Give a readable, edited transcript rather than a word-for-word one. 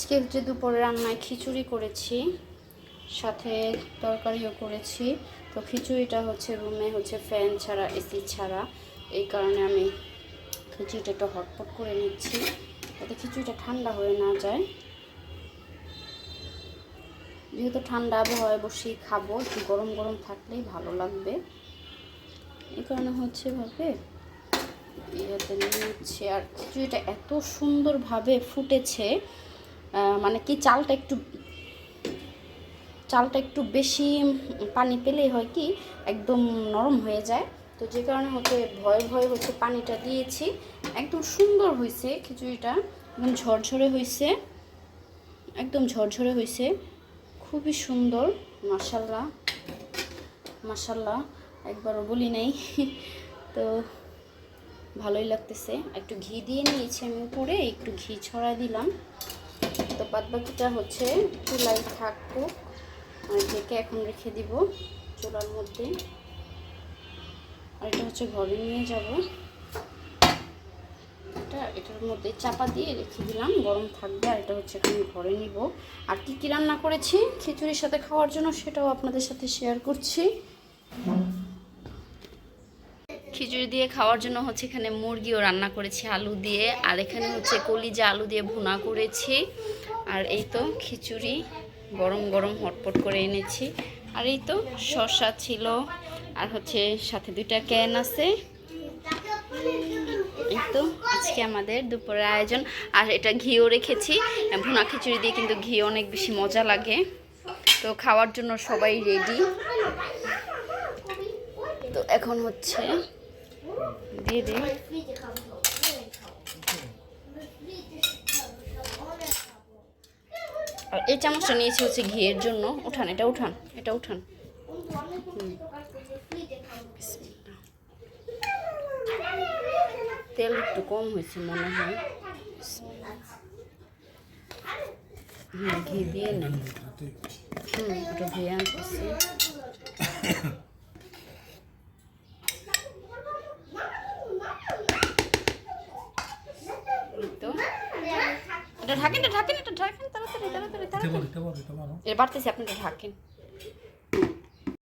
আজকে হচ্ছে দুপুরে রান্নায় খিচুড়ি করেছি, সাথে তরকারিও করেছি। তো খিচুড়িটা হচ্ছে রুমে হচ্ছে ফ্যান ছাড়া, এসি ছাড়া, এই কারণে আমি খিচুড়িটা একটু হটপট করে নিচ্ছি যাতে খিচুড়িটা ঠান্ডা হয়ে না যায়। যেহেতু ঠান্ডা আবহাওয়ায় বসেই খাবো, একটু গরম গরম থাকলেই ভালো লাগবে, এই কারণে হচ্ছে ভাবে ইয়েতে নিচ্ছে। আর খিচুড়িটা এত সুন্দরভাবে ফুটেছে, মানে কি চালটা একটু বেশি পানি পেলেই হয় কি একদম নরম হয়ে যায়। তো যে কারণে হচ্ছে ভয়ে ভয়ে হচ্ছে পানিটা দিয়েছি। একদম সুন্দর হয়েছে খিচুড়িটা, একদম ঝরঝরে হয়েছে, একদম ঝরঝরে হয়েছে, খুবই সুন্দর। মাশাল্লাহ মাশাল্লাহ, একবারও বলি নাই। তো ভালোই লাগতেছে। একটু ঘি দিয়ে নিয়েছি আমি, উপরে একটু ঘি ছড়াই দিলাম। তো বাদবাকিটা হচ্ছে চুলায় থাকুক, ঢেকে এখন রেখে দিব চুলার মধ্যে। আর এটা হচ্ছে ঘরে নিয়ে যাব, এটার মধ্যে চাপা দিয়ে রেখে দিলাম, গরম থাকবে। আর এটা হচ্ছে এখন ঘরে নিব। আর কি কি রান্না করেছি খিচুড়ির সাথে খাওয়ার জন্য সেটাও আপনাদের সাথে শেয়ার করছি। খিচুড়ি দিয়ে খাওয়ার জন্য হচ্ছে এখানে মুরগিও রান্না করেছি আলু দিয়ে, আর এখানে হচ্ছে কলিজা আলু দিয়ে ভুনা করেছি। আর এই তো খিচুড়ি গরম গরম হটপট করে এনেছি। আর এই তো শসা ছিল, আর হচ্ছে সাথে 2টা ক্যান আছে। এই তো আজকে আমাদের দুপুরের আয়োজন। আর এটা ঘিও রেখেছি, ভুনা খিচুড়ি দিয়ে কিন্তু ঘি অনেক বেশি মজা লাগে। তো খাওয়ার জন্য সবাই রেডি। তো এখন হচ্ছে দিয়ে দিই। আর এই চামচটা নিয়েছি হচ্ছে ঘিয়ের জন্য। উঠান, এটা উঠান, এটা উঠান। তেল একটু কম হয়েছে মনে হয়। ঘি দিয়ে নেন। ওটা ধুয়ে আনতেছি। এটা ঢাকেন, এটা ঢাকেন, এটা ঢাকেন, তাড়াতাড়ি তাড়াতাড়ি তাড়াতাড়ি। এটা বাড়তেছে, আপনি এটা ঢাকেন।